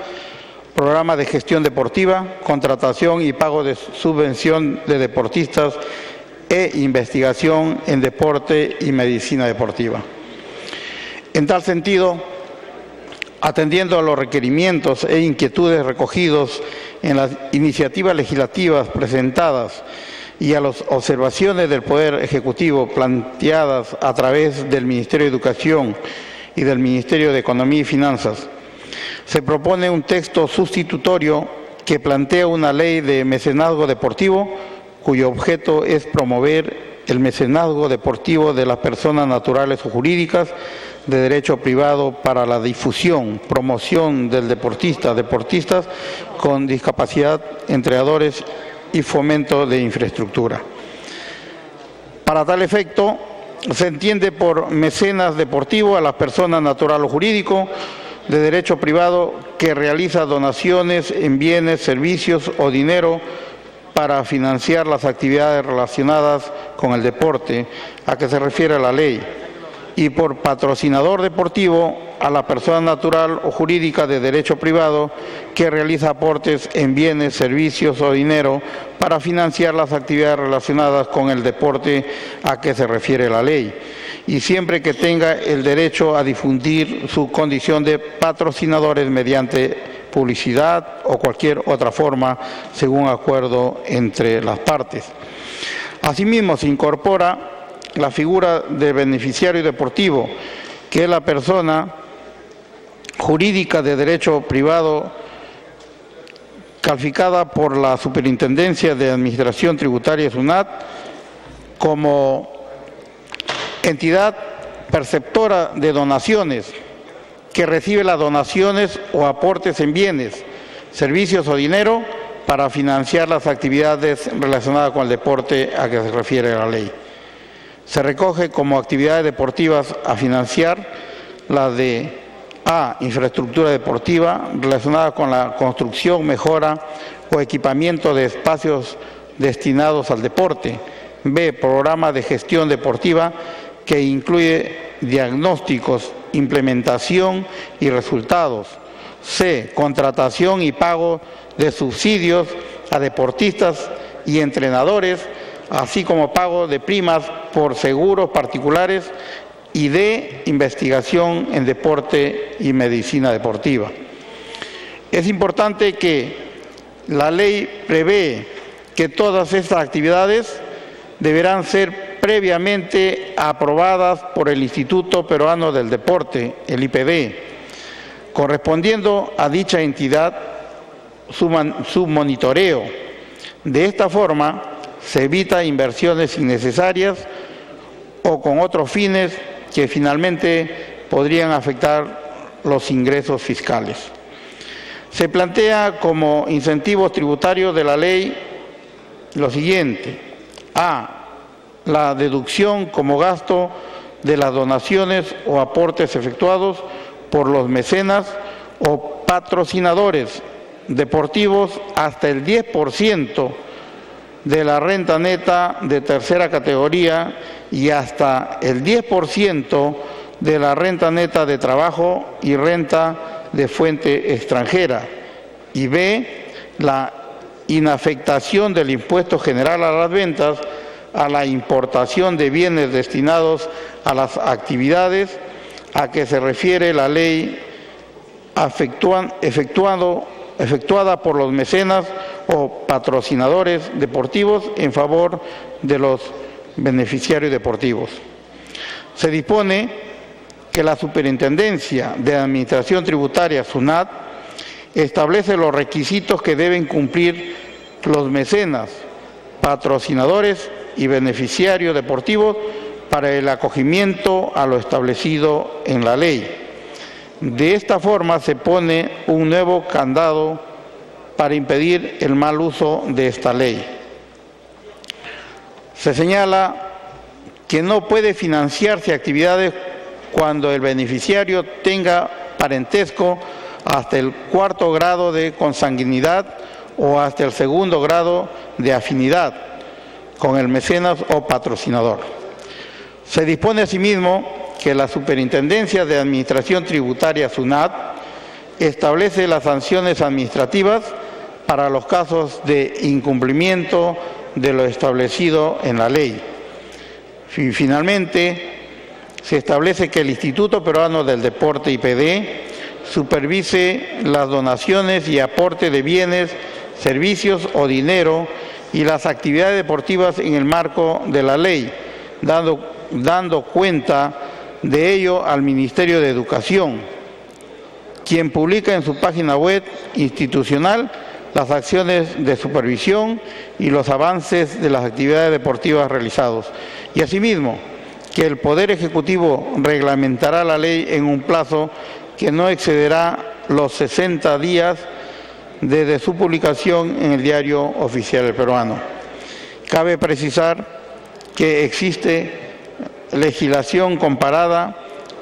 programa de gestión deportiva, contratación y pago de subvención de deportistas e investigación en deporte y medicina deportiva. En tal sentido, atendiendo a los requerimientos e inquietudes recogidos en las iniciativas legislativas presentadas y a las observaciones del Poder Ejecutivo planteadas a través del Ministerio de Educación y del Ministerio de Economía y Finanzas, se propone un texto sustitutorio que plantea una ley de mecenazgo deportivo cuyo objeto es promover el mecenazgo deportivo de las personas naturales o jurídicas de derecho privado para la difusión, promoción del deportistas con discapacidad, entrenadores y fomento de infraestructura. Para tal efecto, se entiende por mecenas deportivo a las personas natural o jurídico de derecho privado que realiza donaciones en bienes, servicios o dinero para financiar las actividades relacionadas con el deporte a que se refiere la ley, y por patrocinador deportivo a la persona natural o jurídica de derecho privado que realiza aportes en bienes, servicios o dinero para financiar las actividades relacionadas con el deporte a que se refiere la ley, y siempre que tenga el derecho a difundir su condición de patrocinadores mediante publicidad o cualquier otra forma según acuerdo entre las partes. Asimismo, se incorpora la figura de beneficiario deportivo, que es la persona jurídica de derecho privado calificada por la Superintendencia de Administración Tributaria SUNAT como entidad perceptora de donaciones, que recibe las donaciones o aportes en bienes, servicios o dinero para financiar las actividades relacionadas con el deporte a que se refiere la ley. Se recoge como actividades deportivas a financiar las de A, infraestructura deportiva relacionada con la construcción, mejora o equipamiento de espacios destinados al deporte. B, programa de gestión deportiva que incluye diagnósticos, implementación y resultados. C. Contratación y pago de subsidios a deportistas y entrenadores, así como pago de primas por seguros particulares. Y D. Investigación en deporte y medicina deportiva. Es importante que la ley prevé que todas estas actividades deberán ser previamente aprobadas por el Instituto Peruano del Deporte, el IPD, correspondiendo a dicha entidad su monitoreo. De esta forma, se evita inversiones innecesarias o con otros fines que finalmente podrían afectar los ingresos fiscales. Se plantea como incentivos tributarios de la ley lo siguiente: A. La deducción como gasto de las donaciones o aportes efectuados por los mecenas o patrocinadores deportivos hasta el 10% de la renta neta de tercera categoría y hasta el 10% de la renta neta de trabajo y renta de fuente extranjera. Y B. La inafectación del impuesto general a las ventas a la importación de bienes destinados a las actividades a que se refiere la ley efectuada por los mecenas o patrocinadores deportivos en favor de los beneficiarios deportivos. Se dispone que la Superintendencia de Administración Tributaria, SUNAT, establece los requisitos que deben cumplir los mecenas, patrocinadores y beneficiarios deportivos para el acogimiento a lo establecido en la ley. De esta forma se pone un nuevo candado para impedir el mal uso de esta ley. Se señala que no puede financiarse actividades cuando el beneficiario tenga parentesco hasta el 4º grado de consanguinidad o hasta el 2º grado de afinidad con el mecenas o patrocinador. Se dispone asimismo que la Superintendencia de Administración Tributaria, SUNAT, establece las sanciones administrativas para los casos de incumplimiento de lo establecido en la ley. Y finalmente, se establece que el Instituto Peruano del Deporte, IPD, supervise las donaciones y aporte de bienes, servicios o dinero y las actividades deportivas en el marco de la ley, dando cuenta de ello al Ministerio de Educación, quien publica en su página web institucional las acciones de supervisión y los avances de las actividades deportivas realizados. Y asimismo, que el Poder Ejecutivo reglamentará la ley en un plazo que no excederá los 60 días desde su publicación en el Diario Oficial del Peruano. Cabe precisar que existe legislación comparada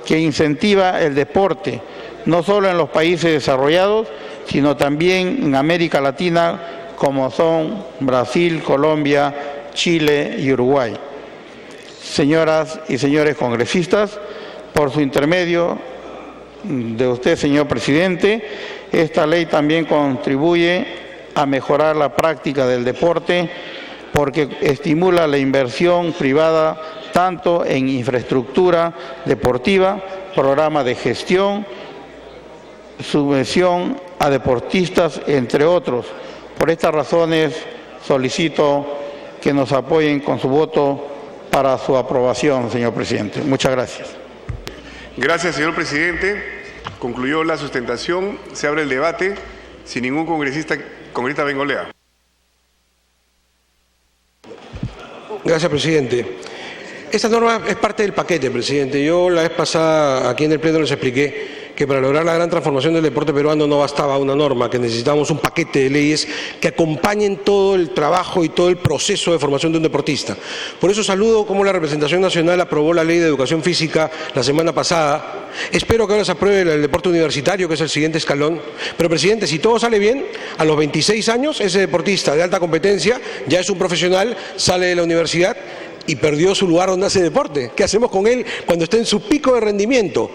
que incentiva el deporte, no solo en los países desarrollados, sino también en América Latina, como son Brasil, Colombia, Chile y Uruguay. Señoras y señores congresistas, por su intermedio de usted, señor presidente, esta ley también contribuye a mejorar la práctica del deporte porque estimula la inversión privada tanto en infraestructura deportiva, programa de gestión, subvención a deportistas, entre otros. Por estas razones solicito que nos apoyen con su voto para su aprobación, señor presidente. Muchas gracias. Gracias, señor presidente. Concluyó la sustentación. Se abre el debate. Si ningún congresista Bengolea. Gracias, presidente. Esta norma es parte del paquete, presidente. Yo la vez pasada aquí en el Pleno les expliqué que para lograr la gran transformación del deporte peruano no bastaba una norma, que necesitamos un paquete de leyes que acompañen todo el trabajo y todo el proceso de formación de un deportista. Por eso saludo cómo la representación nacional aprobó la Ley de Educación Física la semana pasada. Espero que ahora se apruebe el deporte universitario, que es el siguiente escalón. Pero, presidente, si todo sale bien, a los 26 años ese deportista de alta competencia ya es un profesional, sale de la universidad y perdió su lugar donde hace deporte. ¿Qué hacemos con él cuando está en su pico de rendimiento?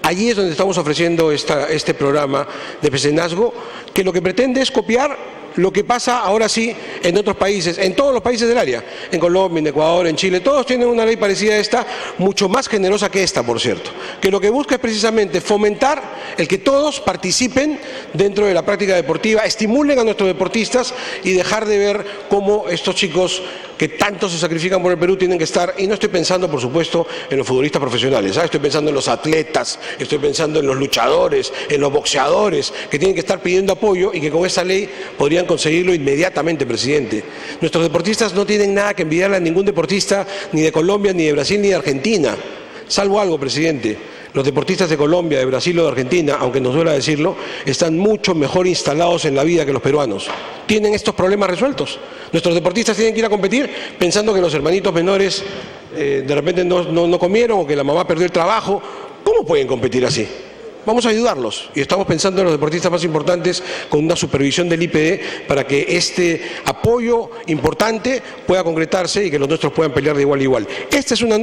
Allí es donde estamos ofreciendo este programa de mecenazgo, que lo que pretende es copiar lo que pasa ahora sí en otros países, en todos los países del área, en Colombia, en Ecuador, en Chile, todos tienen una ley parecida a esta, mucho más generosa que esta, por cierto, que lo que busca es precisamente fomentar el que todos participen dentro de la práctica deportiva, estimulen a nuestros deportistas y dejar de ver cómo estos chicos que tanto se sacrifican por el Perú tienen que estar, y no estoy pensando, por supuesto, en los futbolistas profesionales, ¿sabes? Estoy pensando en los atletas, estoy pensando en los luchadores, en los boxeadores, que tienen que estar pidiendo apoyo y que con esa ley podrían conseguirlo inmediatamente, presidente. Nuestros deportistas no tienen nada que envidiarle a ningún deportista, ni de Colombia, ni de Brasil, ni de Argentina, salvo algo, presidente. Los deportistas de Colombia, de Brasil o de Argentina, aunque nos duela decirlo, están mucho mejor instalados en la vida que los peruanos. Tienen estos problemas resueltos. Nuestros deportistas tienen que ir a competir pensando que los hermanitos menores de repente no comieron o que la mamá perdió el trabajo. ¿Cómo pueden competir así? Vamos a ayudarlos y estamos pensando en los deportistas más importantes con una supervisión del IPD para que este apoyo importante pueda concretarse y que los nuestros puedan pelear de igual a igual.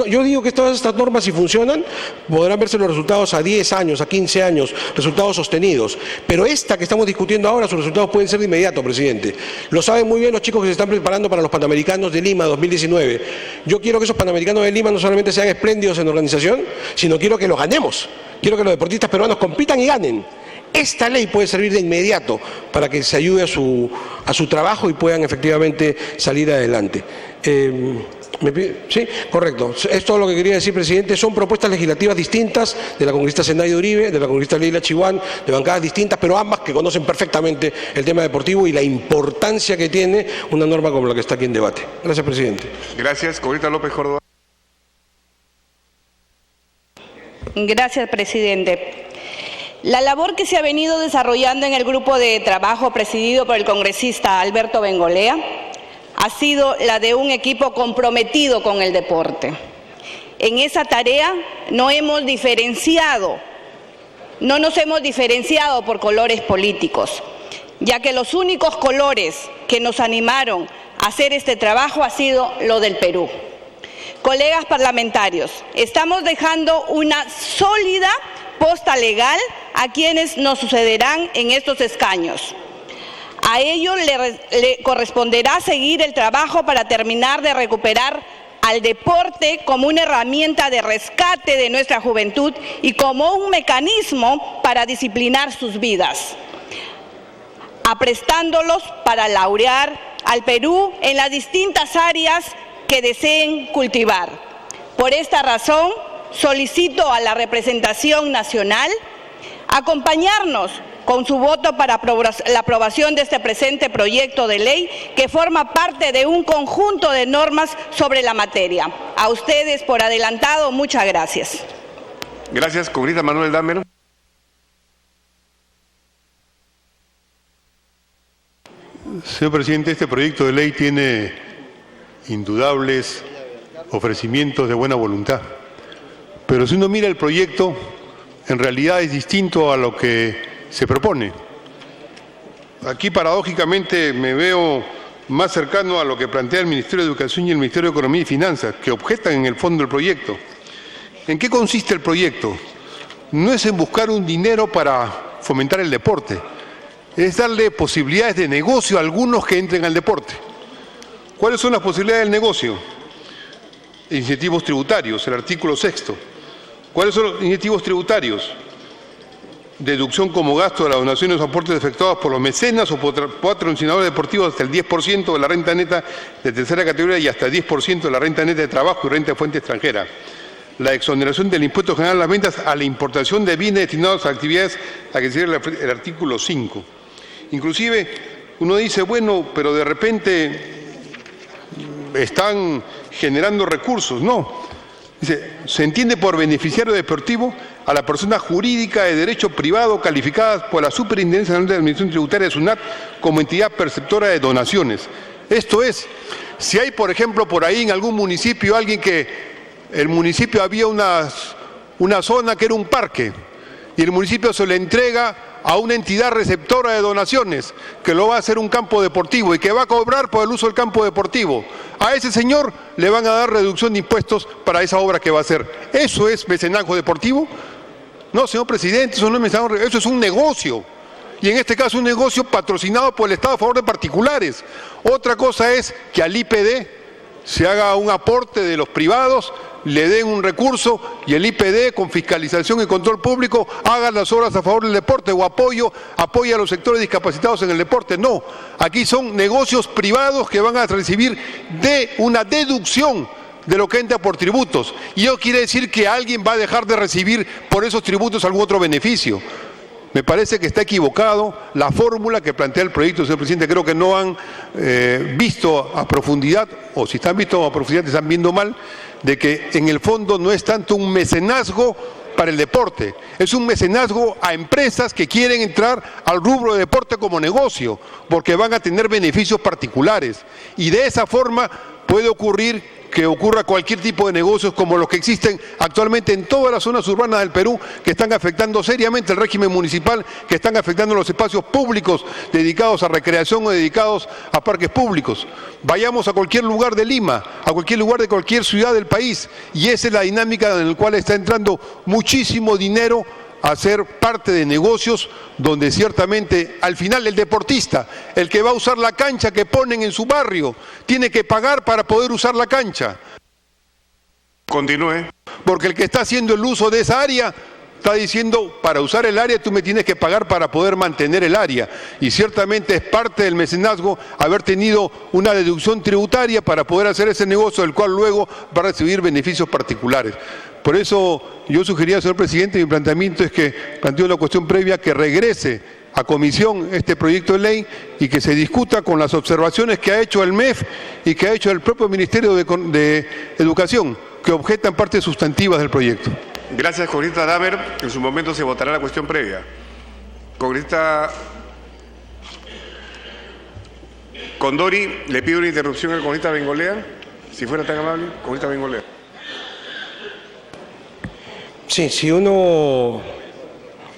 Yo digo que todas estas normas, si funcionan, podrán verse los resultados a 10 años, a 15 años, resultados sostenidos. Pero esta que estamos discutiendo ahora, sus resultados pueden ser de inmediato, presidente. Lo saben muy bien los chicos que se están preparando para los Panamericanos de Lima 2019. Yo quiero que esos Panamericanos de Lima no solamente sean espléndidos en organización, sino quiero que los ganemos. Quiero que los deportistas peruanos compitan y ganen. Esta ley puede servir de inmediato para que se ayude a su trabajo y puedan efectivamente salir adelante. Sí, correcto. Es todo lo que quería decir, presidente. Son propuestas legislativas distintas de la congresista Zenaida Uribe, de la congresista Leila Chihuán, de bancadas distintas, pero ambas que conocen perfectamente el tema deportivo y la importancia que tiene una norma como la que está aquí en debate. Gracias, presidente. Gracias. Congresista López Córdoba. Gracias, presidente. La labor que se ha venido desarrollando en el grupo de trabajo presidido por el congresista Alberto Bengolea ha sido la de un equipo comprometido con el deporte. En esa tarea no nos hemos diferenciado por colores políticos, ya que los únicos colores que nos animaron a hacer este trabajo ha sido lo del Perú. Colegas parlamentarios, estamos dejando una sólida posta legal a quienes nos sucederán en estos escaños. A ellos le corresponderá seguir el trabajo para terminar de recuperar al deporte como una herramienta de rescate de nuestra juventud y como un mecanismo para disciplinar sus vidas, aprestándolos para laurear al Perú en las distintas áreas que deseen cultivar. Por esta razón, solicito a la representación nacional acompañarnos con su voto para la aprobación de este presente proyecto de ley que forma parte de un conjunto de normas sobre la materia. A ustedes por adelantado, muchas gracias. Gracias, congresista Manuel Dámero. Señor presidente, este proyecto de ley tiene indudables ofrecimientos de buena voluntad. Pero si uno mira el proyecto, en realidad es distinto a lo que se propone. Aquí, paradójicamente, me veo más cercano a lo que plantea el Ministerio de Educación y el Ministerio de Economía y Finanzas, que objetan en el fondo del proyecto. ¿En qué consiste el proyecto? No es en buscar un dinero para fomentar el deporte, es darle posibilidades de negocio a algunos que entren al deporte. ¿Cuáles son las posibilidades del negocio? Incentivos tributarios, el artículo 6. ¿Cuáles son los incentivos tributarios? Deducción como gasto de las donaciones o aportes efectuados por los mecenas o patrocinadores deportivos hasta el 10% de la renta neta de tercera categoría y hasta el 10% de la renta neta de trabajo y renta de fuente extranjera. La exoneración del impuesto general a las ventas a la importación de bienes destinados a actividades a que se refiere el artículo 5. Inclusive uno dice, bueno, pero de repente están generando recursos. No. Dice, se entiende por beneficiario deportivo a la persona jurídica de derecho privado calificada por la Superintendencia Nacional de Administración Tributaria, SUNAT, como entidad perceptora de donaciones. Esto es, si hay, por ejemplo, por ahí en algún municipio alguien que el municipio había una zona que era un parque y el municipio se le entrega a una entidad receptora de donaciones que lo va a hacer un campo deportivo y que va a cobrar por el uso del campo deportivo, a ese señor le van a dar reducción de impuestos para esa obra que va a hacer. ¿Eso es mecenazgo deportivo? No, señor presidente, eso no es mecenazgo, eso es un negocio. Y en este caso un negocio patrocinado por el Estado a favor de particulares. Otra cosa es que al IPD se haga un aporte de los privados, le den un recurso y el IPD con fiscalización y control público haga las obras a favor del deporte o apoye a los sectores discapacitados en el deporte. No, aquí son negocios privados que van a recibir una deducción de lo que entra por tributos. Y eso quiere decir que alguien va a dejar de recibir por esos tributos algún otro beneficio. Me parece que está equivocado la fórmula que plantea el proyecto, señor presidente. Creo que no han visto a profundidad, o si están visto a profundidad, están viendo mal, de que en el fondo no es tanto un mecenazgo para el deporte, es un mecenazgo a empresas que quieren entrar al rubro de deporte como negocio, porque van a tener beneficios particulares. Y de esa forma puede ocurrir que ocurra cualquier tipo de negocios como los que existen actualmente en todas las zonas urbanas del Perú, que están afectando seriamente el régimen municipal, que están afectando los espacios públicos dedicados a recreación o dedicados a parques públicos. Vayamos a cualquier lugar de Lima, a cualquier lugar de cualquier ciudad del país, y esa es la dinámica en la cual está entrando muchísimo dinero a ser parte de negocios donde ciertamente al final el deportista, el que va a usar la cancha que ponen en su barrio, tiene que pagar para poder usar la cancha. Continúe. Porque el que está haciendo el uso de esa área está diciendo, para usar el área tú me tienes que pagar para poder mantener el área. Y ciertamente es parte del mecenazgo haber tenido una deducción tributaria para poder hacer ese negocio, del cual luego va a recibir beneficios particulares. Por eso yo sugería, señor presidente, mi planteamiento es que planteo la cuestión previa, que regrese a comisión este proyecto de ley y que se discuta con las observaciones que ha hecho el MEF y que ha hecho el propio Ministerio de Educación, que objetan partes sustantivas del proyecto. Gracias, congresista Damer. En su momento se votará la cuestión previa. Congresista Condori, le pido una interrupción al congresista Bengolea, si fuera tan amable. Congresista Bengolea. Sí, si uno,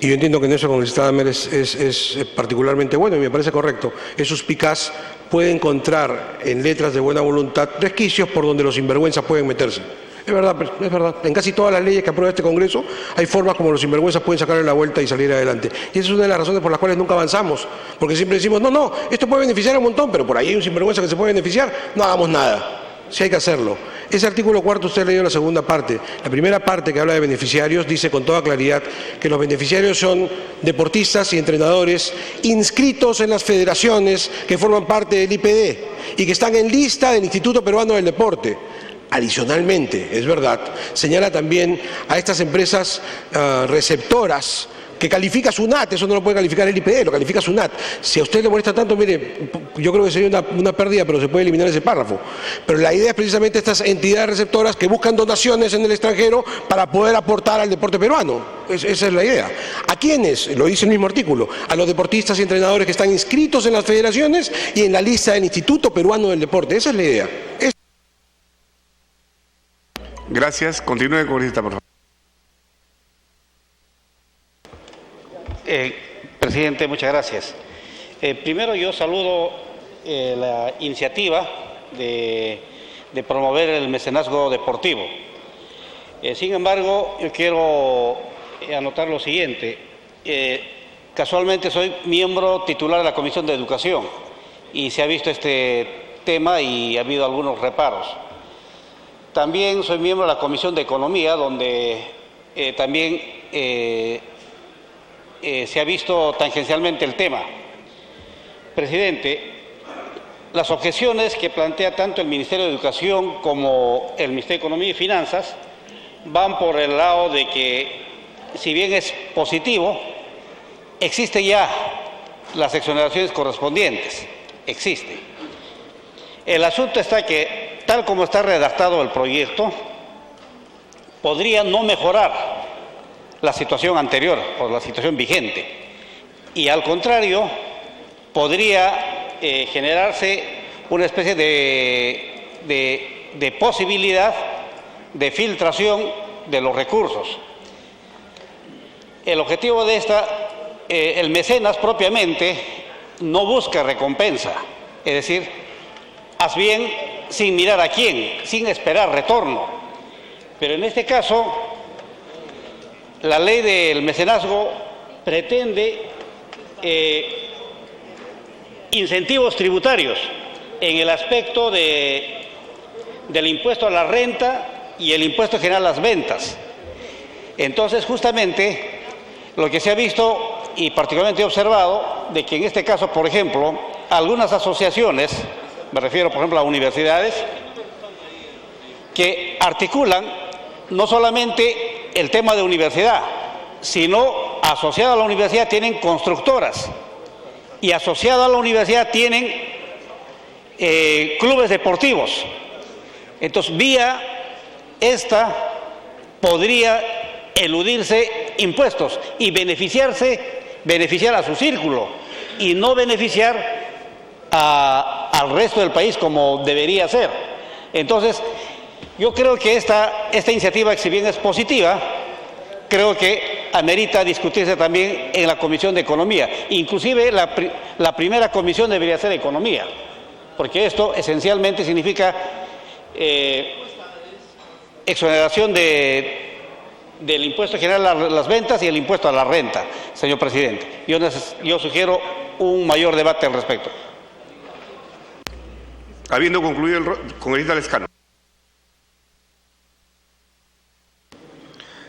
y yo entiendo que en eso el congresista Damer es particularmente bueno y me parece correcto, es suspicaz, puede encontrar en letras de buena voluntad resquicios por donde los sinvergüenzas pueden meterse. Es verdad, en casi todas las leyes que aprueba este Congreso hay formas como los sinvergüenzas pueden sacarle la vuelta y salir adelante. Y esa es una de las razones por las cuales nunca avanzamos, porque siempre decimos, no, esto puede beneficiar a un montón, pero por ahí hay un sinvergüenza que se puede beneficiar, no hagamos nada. Sí hay que hacerlo. Ese artículo 4 usted ha leído la segunda parte. La primera parte, que habla de beneficiarios, dice con toda claridad que los beneficiarios son deportistas y entrenadores inscritos en las federaciones que forman parte del IPD y que están en lista del Instituto Peruano del Deporte. Adicionalmente, es verdad, señala también a estas empresas receptoras que califica SUNAT, eso no lo puede calificar el IPD, lo califica SUNAT. Si a usted le molesta tanto, mire, yo creo que sería una pérdida, pero se puede eliminar ese párrafo. Pero la idea es precisamente estas entidades receptoras que buscan donaciones en el extranjero para poder aportar al deporte peruano. Esa es la idea. ¿A quiénes? Lo dice el mismo artículo. A los deportistas y entrenadores que están inscritos en las federaciones y en la lista del Instituto Peruano del Deporte. Esa es la idea. Gracias. Continúe, congresista, por favor. Presidente, muchas gracias. Primero yo saludo la iniciativa de promover el mecenazgo deportivo. Sin embargo, yo quiero anotar lo siguiente. Casualmente soy miembro titular de la Comisión de Educación y se ha visto este tema y ha habido algunos reparos. También soy miembro de la Comisión de Economía, donde también se ha visto tangencialmente el tema. Presidente, las objeciones que plantea tanto el Ministerio de Educación como el Ministerio de Economía y Finanzas van por el lado de que, si bien es positivo, existen ya las exoneraciones correspondientes, existe. El asunto está que, tal como está redactado el proyecto, podría no mejorar la situación anterior o la situación vigente y al contrario podría generarse una especie de posibilidad de filtración de los recursos. El objetivo de esta el mecenas propiamente no busca recompensa, es decir, haz bien sin mirar a quién, sin esperar retorno. Pero en este caso, la ley del mecenazgo pretende incentivos tributarios en el aspecto del impuesto a la renta y el impuesto general a las ventas. Entonces, justamente, lo que se ha visto y particularmente he observado, de que en este caso, por ejemplo, algunas asociaciones, me refiero, por ejemplo, a universidades, que articulan no solamente el tema de universidad, sino asociado a la universidad tienen constructoras y asociado a la universidad tienen clubes deportivos. Entonces, vía esta podría eludirse impuestos y beneficiar a su círculo y no beneficiar al resto del país como debería ser. Entonces, yo creo que esta iniciativa, si bien es positiva, creo que amerita discutirse también en la Comisión de Economía. Inclusive la primera comisión debería ser Economía, porque esto esencialmente significa exoneración del impuesto general a las ventas y el impuesto a la renta, señor presidente. Yo sugiero un mayor debate al respecto. Habiendo concluido el congresista Lescano.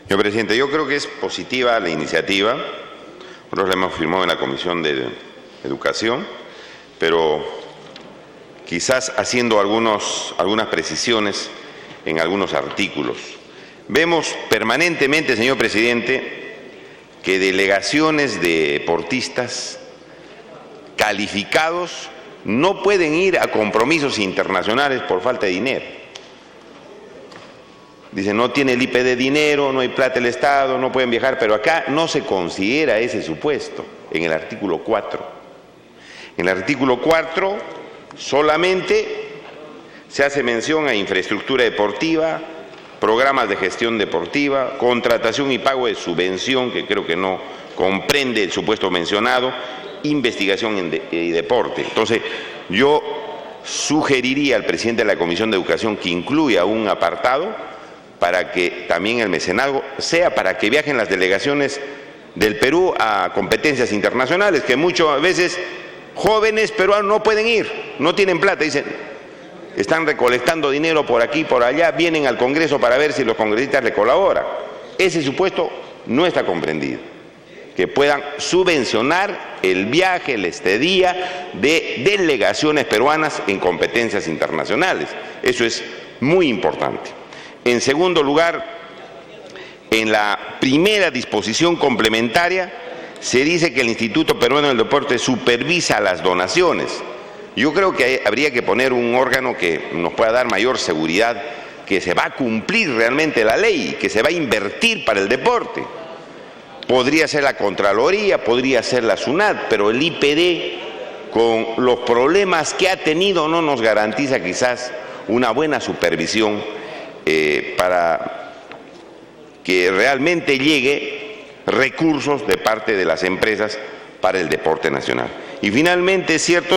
Señor presidente, yo creo que es positiva la iniciativa. Nosotros la hemos firmado en la Comisión de Educación, pero quizás haciendo algunas precisiones en algunos artículos. Vemos permanentemente, señor presidente, que delegaciones de deportistas calificados no pueden ir a compromisos internacionales por falta de dinero. Dicen, no tiene el IPD dinero, no hay plata del Estado, no pueden viajar, pero acá no se considera ese supuesto en el artículo 4. En el artículo 4 solamente se hace mención a infraestructura deportiva, programas de gestión deportiva, contratación y pago de subvención, que creo que no comprende el supuesto mencionado, investigación y deporte. Entonces, yo sugeriría al presidente de la Comisión de Educación que incluya un apartado para que también el mecenazgo sea para que viajen las delegaciones del Perú a competencias internacionales, que muchas veces jóvenes peruanos no pueden ir, no tienen plata, dicen, están recolectando dinero por aquí, por allá, vienen al Congreso para ver si los congresistas le colaboran. Ese supuesto no está comprendido, que puedan subvencionar el viaje, la estadía de delegaciones peruanas en competencias internacionales. Eso es muy importante. En segundo lugar, en la primera disposición complementaria se dice que el Instituto Peruano del Deporte supervisa las donaciones. Yo creo que habría que poner un órgano que nos pueda dar mayor seguridad, que se va a cumplir realmente la ley, que se va a invertir para el deporte. Podría ser la Contraloría, podría ser la SUNAT, pero el IPD, con los problemas que ha tenido, no nos garantiza quizás una buena supervisión para que realmente llegue recursos de parte de las empresas para el deporte nacional. Y finalmente, es cierto